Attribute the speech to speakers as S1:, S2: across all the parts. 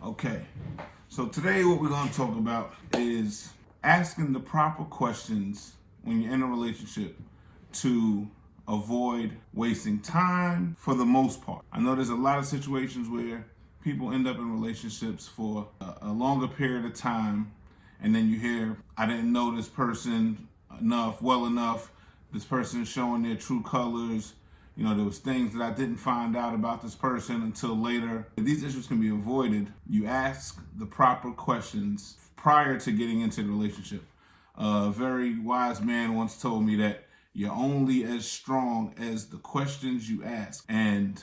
S1: Okay, so today what we're going to talk about is asking the proper questions when you're in a relationship to avoid wasting time for the most part. I know there's a lot of situations where people end up in relationships for a longer period of time, and then you hear, I didn't know this person well enough, this person is showing their true colors. You know, there was things that I didn't find out about this person until later. If these issues can be avoided, you ask the proper questions prior to getting into the relationship. A very wise man once told me that you're only as strong as the questions you ask. And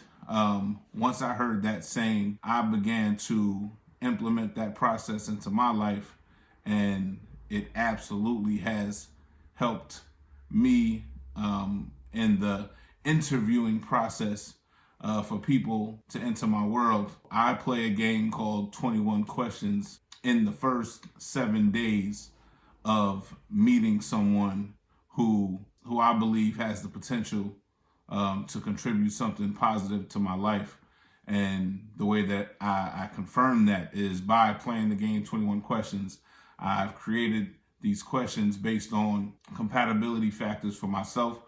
S1: once I heard that saying, I began to implement that process into my life, and it absolutely has helped me in the interviewing process for people to enter my world. I play a game called 21 Questions in the first 7 days of meeting someone who I believe has the potential to contribute something positive to my life. And the way that I confirm that is by playing the game 21 Questions. I've created these questions based on compatibility factors for myself,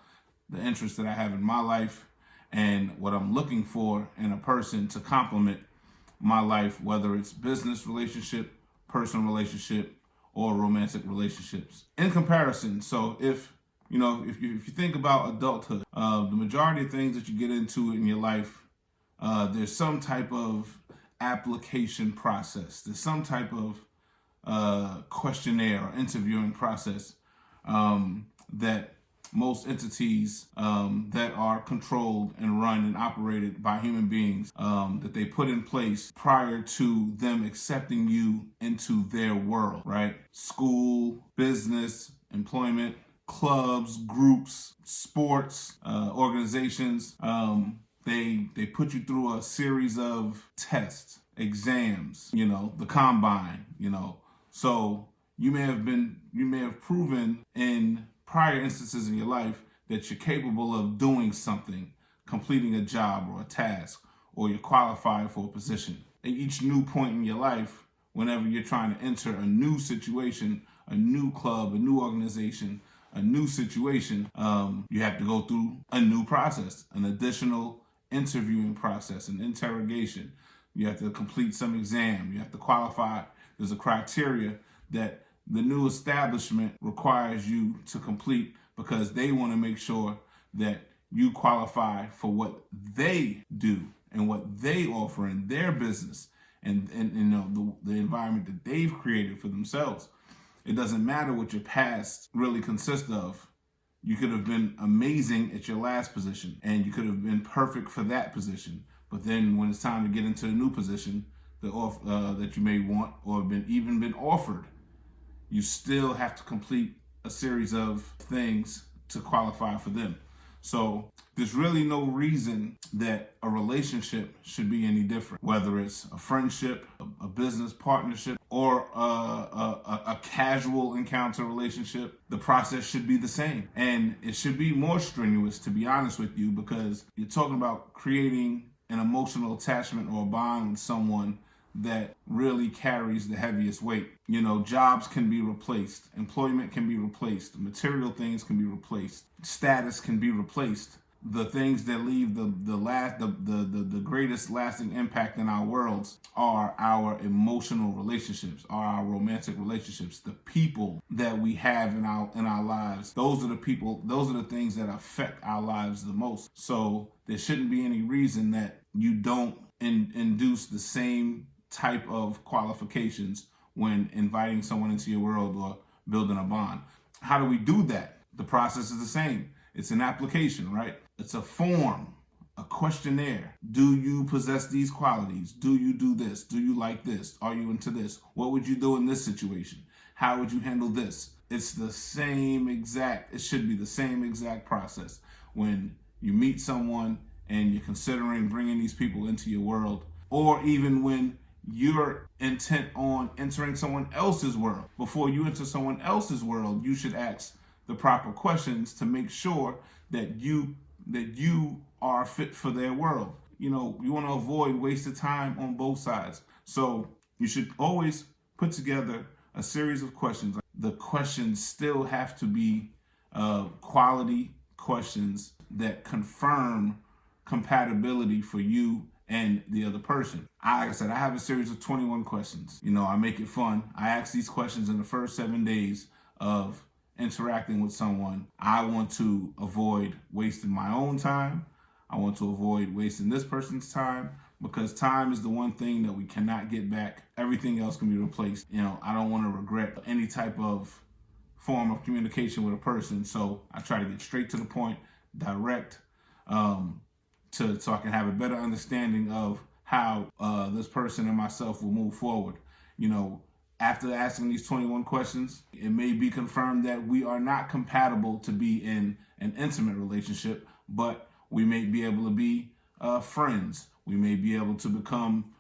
S1: the interests that I have in my life, and what I'm looking for in a person to complement my life, whether it's business relationship, personal relationship, or romantic relationships. In comparison, so if you think about adulthood, the majority of things that you get into in your life, there's some type of application process. There's some type of questionnaire or interviewing process that most entities that are controlled and run and operated by human beings that they put in place prior to them accepting you into their world, right? School, business, employment, clubs, groups, sports, organizations. They put you through a series of tests, exams, the combine, So you may have proven in prior instances in your life that you're capable of doing something, completing a job or a task, or you're qualified for a position. At each new point in your life, whenever you're trying to enter a new situation, a new club, a new organization, a new situation, you have to go through a new process, an additional interviewing process, an interrogation. You have to complete some exam. You have to qualify. There's a criteria that the new establishment requires you to complete because they want to make sure that you qualify for what they do and what they offer in their business and the environment that they've created for themselves. It doesn't matter what your past really consists of. You could have been amazing at your last position and you could have been perfect for that position. But then when it's time to get into a new position that you may want or even been offered, you still have to complete a series of things to qualify for them. So there's really no reason that a relationship should be any different, whether it's a friendship, a business partnership, or a casual encounter relationship. The process should be the same. And it should be more strenuous, to be honest with you, because you're talking about creating an emotional attachment or a bond with someone that really carries the heaviest weight. Jobs can be replaced, employment can be replaced, material things can be replaced, status can be replaced. The things that leave the greatest lasting impact in our worlds are our emotional relationships, are our romantic relationships, the people that we have in our lives. Those are the things that affect our lives the most. So there shouldn't be any reason that you don't induce the same type of qualifications when inviting someone into your world or building a bond. How do we do that? The process is the same. It's an application, right? It's a form, a questionnaire. Do you possess these qualities? Do you do this? Do you like this? Are you into this? What would you do in this situation? How would you handle this? It should be the same exact process when you meet someone and you're considering bringing these people into your world, or even when you're intent on entering someone else's world. Before you enter someone else's world, you should ask the proper questions to make sure that you are fit for their world. You want to avoid wasted time on both sides. So you should always put together a series of questions. The questions still have to be quality questions that confirm compatibility for you and the other person. Like I said, I have a series of 21 questions. I make it fun. I ask these questions in the first 7 days of interacting with someone. I want to avoid wasting my own time. I want to avoid wasting this person's time, because time is the one thing that we cannot get back. Everything else can be replaced. I don't want to regret any type of form of communication with a person, so I try to get straight to the point, direct, so I can have a better understanding of how this person and myself will move forward. After asking these 21 questions, it may be confirmed that we are not compatible to be in an intimate relationship, but we may be able to be friends. We may be able to become,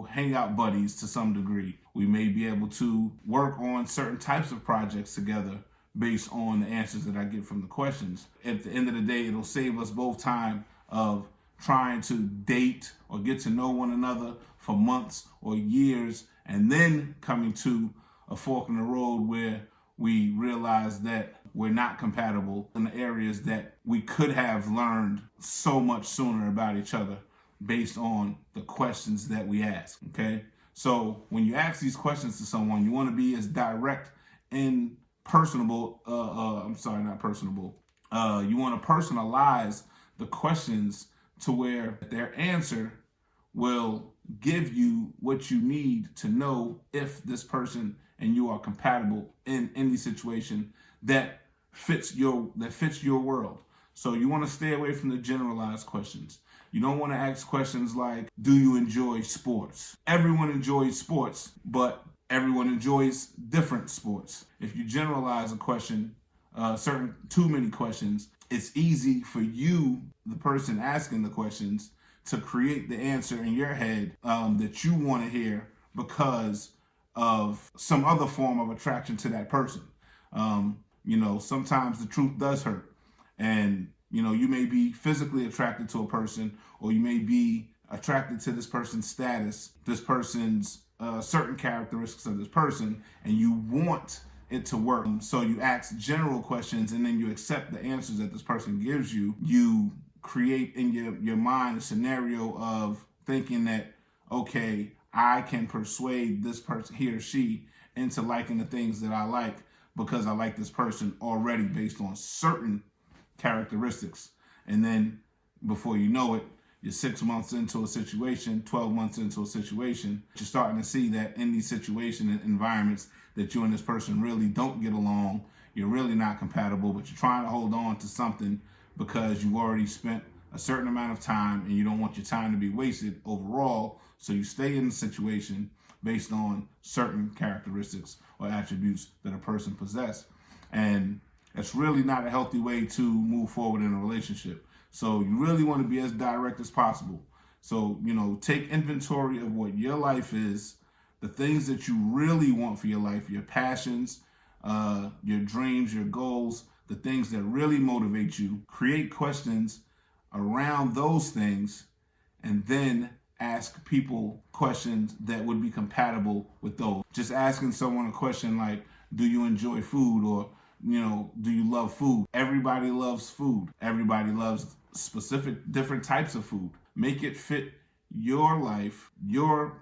S1: hangout buddies to some degree. We may be able to work on certain types of projects together based on the answers that I get from the questions. At the end of the day, it'll save us both time of trying to date or get to know one another for months or years, and then coming to a fork in the road where we realize that we're not compatible in the areas that we could have learned so much sooner about each other based on the questions that we ask, okay? So when you ask these questions to someone, you want to be as direct and personable, you want to personalize the questions to where their answer will give you what you need to know if this person and you are compatible in any situation that fits your world. So you want to stay away from the generalized questions. You don't want to ask questions like, do you enjoy sports? Everyone enjoys sports, but everyone enjoys different sports. If you generalize a question, too many questions, it's easy for you, the person asking the questions, to create the answer in your head that you want to hear because of some other form of attraction to that person. Sometimes the truth does hurt. And, you may be physically attracted to a person, or you may be attracted to this person's status, this person's certain characteristics of this person, and you want it to work. So you ask general questions, and then you accept the answers that this person gives you. You create in your mind a scenario of thinking that, okay, I can persuade this person, he or she, into liking the things that I like because I like this person already based on certain characteristics. And then before you know it, you're 6 months into a situation, 12 months into a situation, you're starting to see that in these situation and environments that you and this person really don't get along, you're really not compatible, but you're trying to hold on to something because you've already spent a certain amount of time and you don't want your time to be wasted overall, so you stay in the situation based on certain characteristics or attributes that a person possesses. And it's really not a healthy way to move forward in a relationship. So you really want to be as direct as possible. So, take inventory of what your life is, the things that you really want for your life, your passions, your dreams, your goals, the things that really motivate you. Create questions around those things, and then ask people questions that would be compatible with those. Just asking someone a question like, do you enjoy food? Or, do you love food? Everybody loves food. Everybody loves specific different types of food. Make it fit your life, your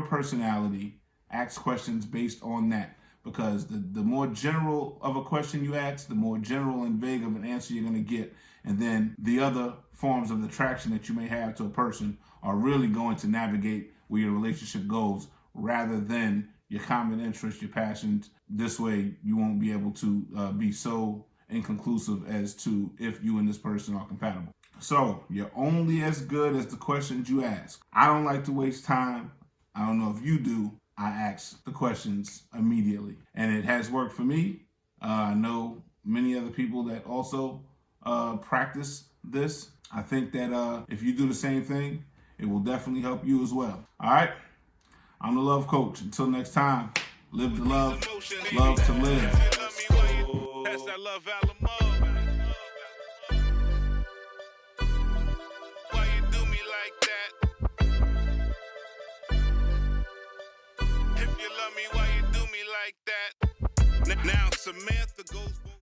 S1: personality. Ask questions based on that. Because the more general of a question you ask, the more general and vague of an answer you're going to get. And then the other forms of attraction that you may have to a person are really going to navigate where your relationship goes, rather than your common interests, your passions. This way, you won't be able to be so inconclusive as to if you and this person are compatible. So, you're only as good as the questions you ask. I don't like to waste time. I don't know if you do. I ask the questions immediately. And it has worked for me. I know many other people that also practice this. I think that if you do the same thing, it will definitely help you as well. All right? I'm the Love Coach. Until next time, live to love, love to live.
S2: That's that love Alamo. Why you do me like that? you love me, why you do me like that? Now Samantha goes.